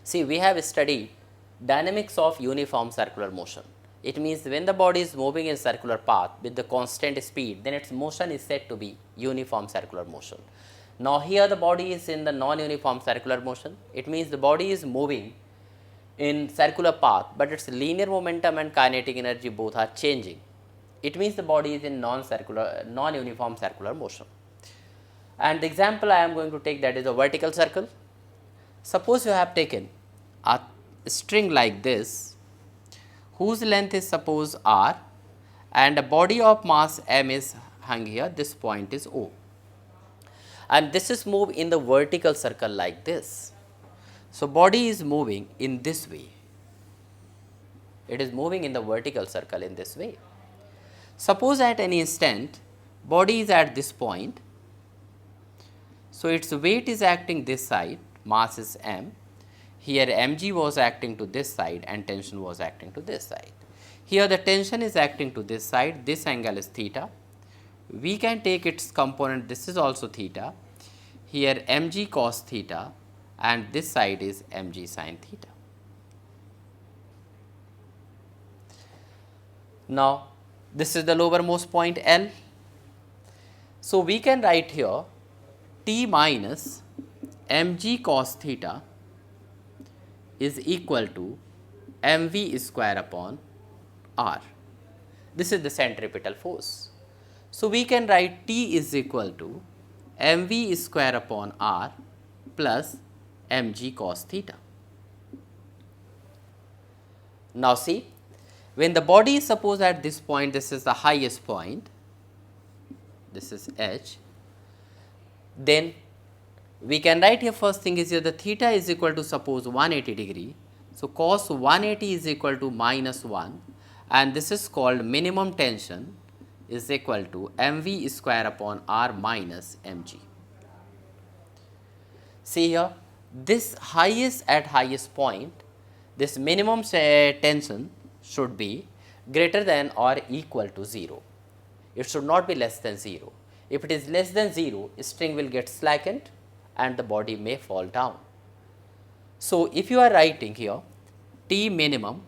See, we have studied dynamics of uniform circular motion. It means when the body is moving in circular path with the constant speed, then its motion is said to be uniform circular motion. Now, here the body is in the non-uniform circular motion. It means the body is moving in circular path, but its linear momentum and kinetic energy both are changing. It means the body is in non-uniform circular motion. And the example I am going to take, that is a vertical circle. Suppose you have taken a string like this, whose length is suppose r, and a body of mass m is hung here, this point is O, and this is moved in the vertical circle like this. So, body is moving in this way, it is moving in the vertical circle in this way. Suppose at any instant body is at this point, so its weight is acting this side, mass is m, here mg was acting to this side and tension was acting to this side. Here the tension is acting to this side, this angle is theta, we can take its component, this is also theta, here mg cos theta and this side is mg sin theta. Now, this is the lowermost point L. So, we can write here T minus mg cos theta is equal to mv square upon r. This is the centripetal force. So, we can write T is equal to mv square upon r plus mg cos theta. Now, see, when the body is suppose at this point, this is the highest point, this is h, then we can write here first thing is here the theta is equal to suppose 180 degree. So, cos 180 is equal to minus 1 and this is called minimum tension is equal to mv square upon r minus mg. See here, this highest point, this minimum tension should be greater than or equal to 0. It should not be less than 0. If it is less than 0, string will get slackened and the body may fall down. So, if you are writing here T minimum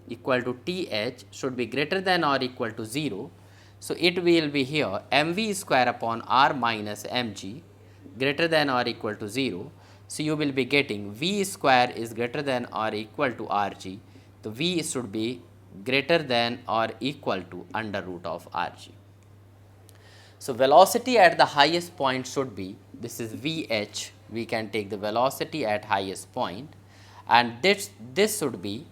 equal to Th should be greater than or equal to 0. So, it will be here mv square upon r minus mg greater than or equal to 0. So, you will be getting v square is greater than or equal to rg. So, v should be greater than or equal to under root of rg. So, velocity at the highest point should be, this is Vh, we can take the velocity at highest point and this should be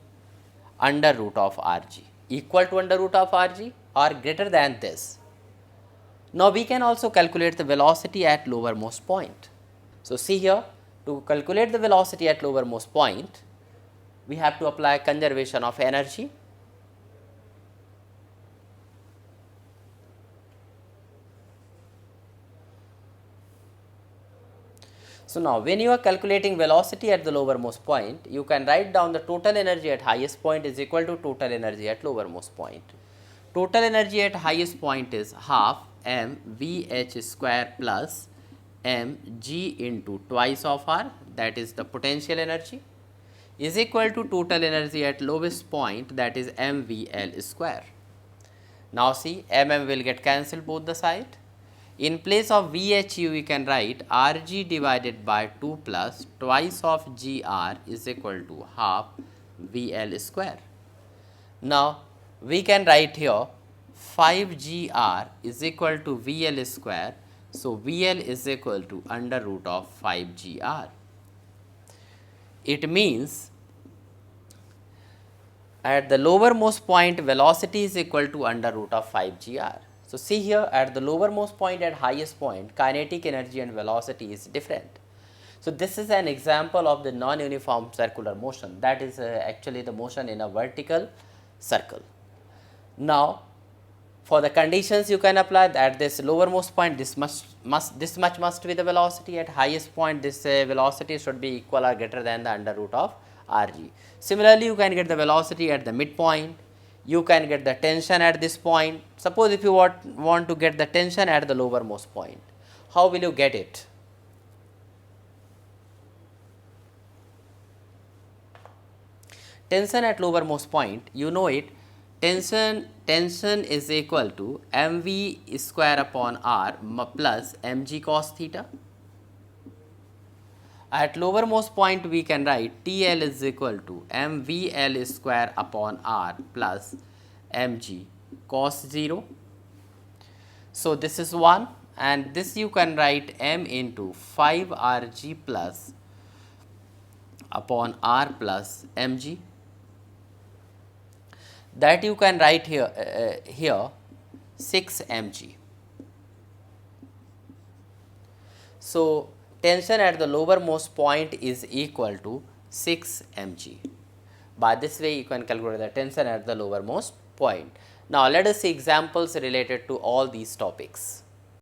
under root of Rg, equal to under root of Rg or greater than this. Now, we can also calculate the velocity at lowermost point. So, see here, to calculate the velocity at lowermost point, we have to apply conservation of energy. So, now when you are calculating velocity at the lowermost point, you can write down the total energy at highest point is equal to total energy at lowermost point. Total energy at highest point is half m Vh square plus m g into twice of r, that is the potential energy, is equal to total energy at lowest point, that is m V L square. Now, see, mm will get cancelled both the side. In place of Vhu, we can write Rg divided by 2 plus twice of Gr is equal to half Vl square. Now, we can write here 5 Gr is equal to Vl square. So, Vl is equal to under root of 5 Gr. It means at the lowermost point velocity is equal to under root of 5 Gr. So, see here at the lowermost point at highest point kinetic energy and velocity is different. So, this is an example of the non-uniform circular motion, that is actually the motion in a vertical circle. Now, for the conditions you can apply that this lowermost point this much must be the velocity, at highest point this velocity should be equal or greater than the under root of Rg. Similarly, you can get the velocity at the midpoint, you can get the tension at this point. Suppose if you want to get the tension at the lowermost point, how will you get it? tension at lowermost point, you know it, tension is equal to mv square upon r plus mg cos theta. At lowermost point we can write TL is equal to mvl square upon r plus mg cos 0. So this is 1, and this you can write m into 5 rg plus upon r plus mg. That you can write here 6 mg. So tension at the lowermost point is equal to 6 mg. By this way you can calculate the tension at the lowermost point. Now let us see examples related to all these topics.